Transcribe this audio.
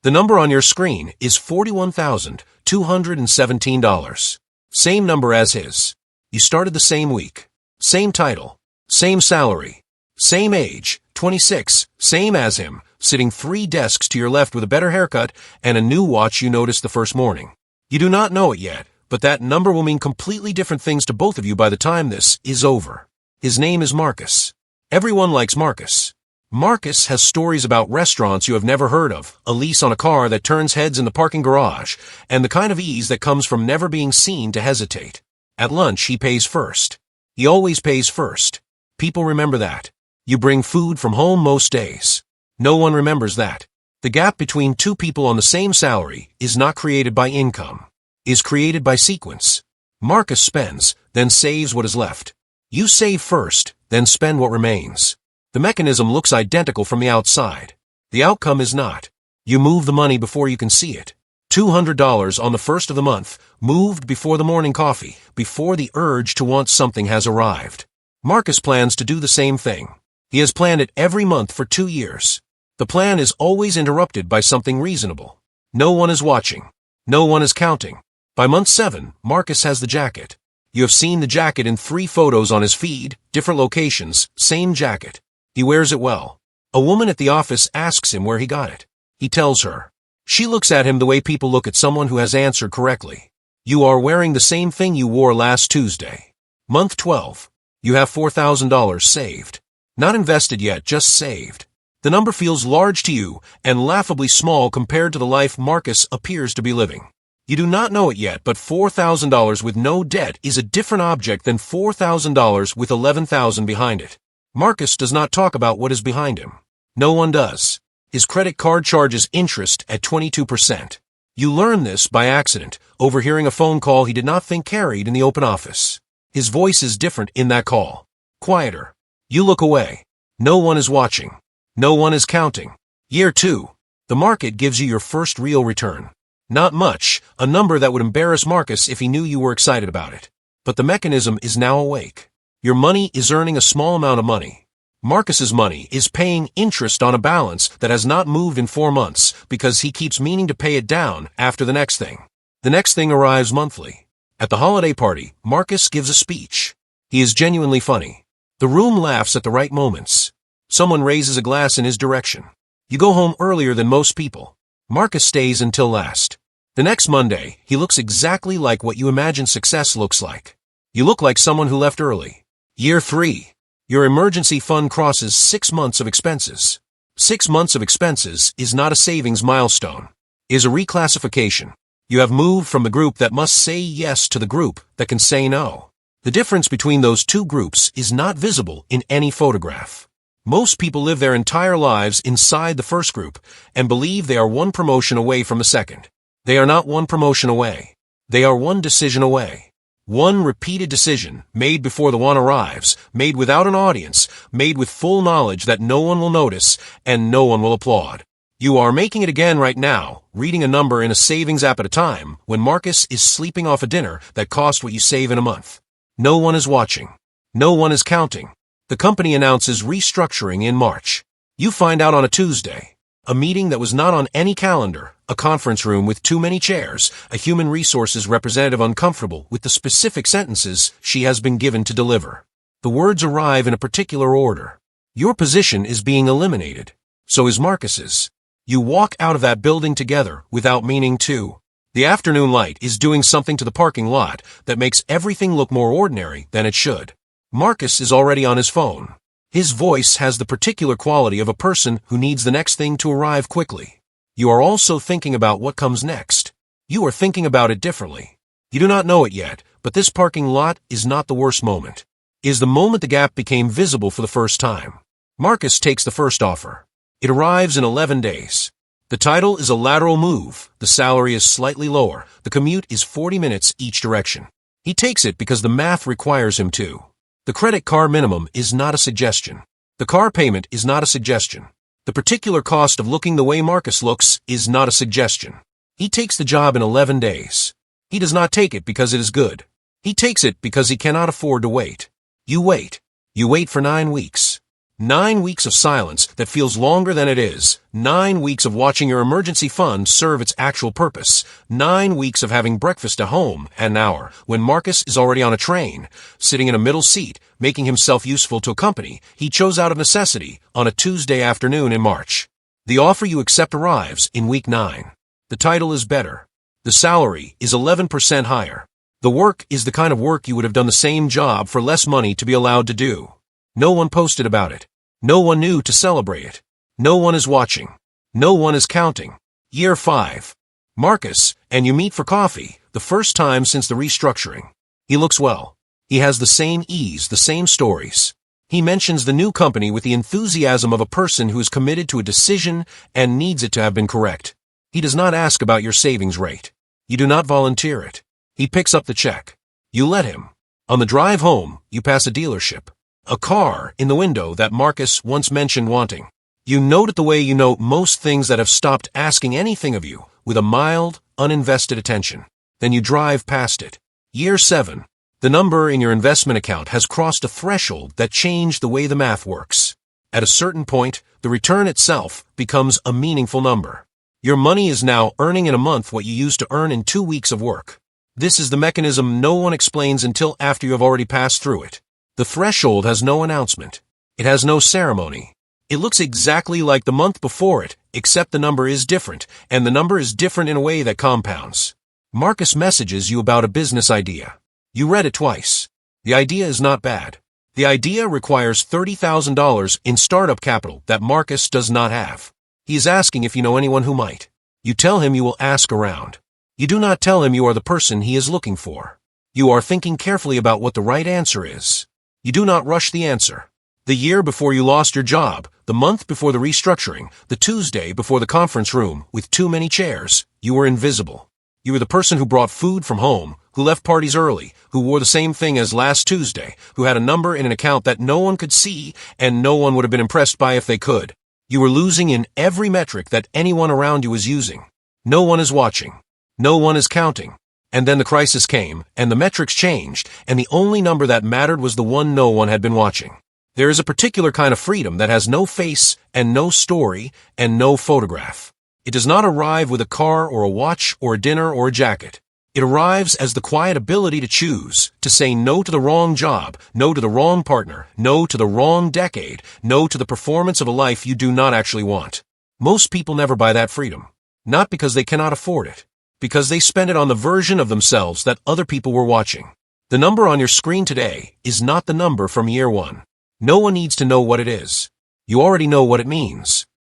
The number on your screen is $41,217. Same number as his. You started the same week. Same title. Same salary. Same age, 26, same as him, sitting 3 desks to your left with a better haircut and a new watch you noticed the first morning. You do not know it yet, but that number will mean completely different things to both of you by the time this is over. His name is Marcus. Everyone likes Marcus. Marcus has stories about restaurants you have never heard of, a lease on a car that turns heads in the parking garage, and the kind of ease that comes from never being seen to hesitate. At lunch, he pays first. He always pays first. People remember that. You bring food from home most days. No one remembers that. The gap between two people on the same salary is not created by income, is created by sequence. Marcus spends, then saves what is left. You save first, then spend what remains. The mechanism looks identical from the outside. The outcome is not. You move the money before you can see it. $200 on the first of the month, moved before the morning coffee, before the urge to want something has arrived. Marcus plans to do the same thing. He has planned it every month for 2 years. The plan is always interrupted by something reasonable. No one is watching. No one is counting. By month 7, Marcus has the jacket. You have seen the jacket in 3 photos on his feed, different locations, same jacket. He wears it well. A woman at the office asks him where he got it. He tells her. She looks at him the way people look at someone who has answered correctly. You are wearing the same thing you wore last Tuesday. Month 12. You have $4,000 saved. Not invested yet, just saved. The number feels large to you and laughably small compared to the life Marcus appears to be living. You do not know it yet, but $4,000 with no debt is a different object than $4,000 with $11,000 behind it. Marcus does not talk about what is behind him. No one does. His credit card charges interest at 22%. You learn this by accident, overhearing a phone call he did not think carried in the open office. His voice is different in that call. Quieter. You look away. No one is watching. No one is counting. Year 2. The market gives you your first real return. Not much, a number that would embarrass Marcus if he knew you were excited about it. But the mechanism is now awake. Your money is earning a small amount of money. Marcus's money is paying interest on a balance that has not moved in 4 months because he keeps meaning to pay it down after the next thing. The next thing arrives monthly. At the holiday party, Marcus gives a speech. He is genuinely funny. The room laughs at the right moments. Someone raises a glass in his direction. You go home earlier than most people. Marcus stays until last. The next Monday, he looks exactly like what you imagine success looks like. You look like someone who left early. Year 3. Your emergency fund crosses 6 months of expenses. 6 months of expenses is not a savings milestone. It is a reclassification. You have moved from the group that must say yes to the group that can say no. The difference between those two groups is not visible in any photograph. Most people live their entire lives inside the first group and believe they are one promotion away from the second. They are not one promotion away. They are one decision away. One repeated decision, made before the one arrives, made without an audience, made with full knowledge that no one will notice and no one will applaud. You are making it again right now, reading a number in a savings app at a time, when Marcus is sleeping off a dinner that cost what you save in a month. No one is watching. No one is counting. The company announces restructuring in March. You find out on a Tuesday. A meeting that was not on any calendar, a conference room with too many chairs, a human resources representative uncomfortable with the specific sentences she has been given to deliver. The words arrive in a particular order. Your position is being eliminated. So is Marcus's. You walk out of that building together without meaning to. The afternoon light is doing something to the parking lot that makes everything look more ordinary than it should. Marcus is already on his phone. His voice has the particular quality of a person who needs the next thing to arrive quickly. You are also thinking about what comes next. You are thinking about it differently. You do not know it yet, but this parking lot is not the worst moment. It is the moment the gap became visible for the first time. Marcus takes the first offer. It arrives in 11 days. The title is a lateral move. The salary is slightly lower. The commute is 40 minutes each direction. He takes it because the math requires him to. The credit card minimum is not a suggestion. The car payment is not a suggestion. The particular cost of looking the way Marcus looks is not a suggestion. He takes the job in 11 days. He does not take it because it is good. He takes it because he cannot afford to wait. You wait. You wait for 9 weeks. 9 weeks of silence that feels longer than it is. 9 weeks of watching your emergency fund serve its actual purpose. 9 weeks of having breakfast at home at an hour when Marcus is already on a train, sitting in a middle seat, making himself useful to a company he chose out of necessity on a Tuesday afternoon in March. The offer you accept arrives in week 9. The title is better. The salary is 11% higher. The work is the kind of work you would have done the same job for less money to be allowed to do. No one posted about it. No one knew to celebrate it. No one is watching. No one is counting. Year 5. Marcus, and you meet for coffee, the first time since the restructuring. He looks well. He has the same ease, the same stories. He mentions the new company with the enthusiasm of a person who is committed to a decision and needs it to have been correct. He does not ask about your savings rate. You do not volunteer it. He picks up the check. You let him. On the drive home, you pass a dealership. A car in the window that Marcus once mentioned wanting. You note it the way you note most things that have stopped asking anything of you, with a mild, uninvested attention. Then you drive past it. Year 7. The number in your investment account has crossed a threshold that changed the way the math works. At a certain point, the return itself becomes a meaningful number. Your money is now earning in a month what you used to earn in 2 weeks of work. This is the mechanism no one explains until after you have already passed through it. The threshold has no announcement. It has no ceremony. It looks exactly like the month before it, except the number is different, and the number is different in a way that compounds. Marcus messages you about a business idea. You read it twice. The idea is not bad. The idea requires $30,000 in startup capital that Marcus does not have. He is asking if you know anyone who might. You tell him you will ask around. You do not tell him you are the person he is looking for. You are thinking carefully about what the right answer is. You do not rush the answer. The year before you lost your job, the month before the restructuring, the Tuesday before the conference room with too many chairs, you were invisible. You were the person who brought food from home, who left parties early, who wore the same thing as last Tuesday, who had a number in an account that no one could see and no one would have been impressed by if they could. You were losing in every metric that anyone around you is using. No one is watching. No one is counting. And then the crisis came, and the metrics changed, and the only number that mattered was the one no one had been watching. There is a particular kind of freedom that has no face, and no story, and no photograph. It does not arrive with a car or a watch or a dinner or a jacket. It arrives as the quiet ability to choose, to say no to the wrong job, no to the wrong partner, no to the wrong decade, no to the performance of a life you do not actually want. Most people never buy that freedom. Not because they cannot afford it. Because they spend it on the version of themselves that other people were watching. The number on your screen today is not the number from year 1. No one needs to know what it is. You already know what it means.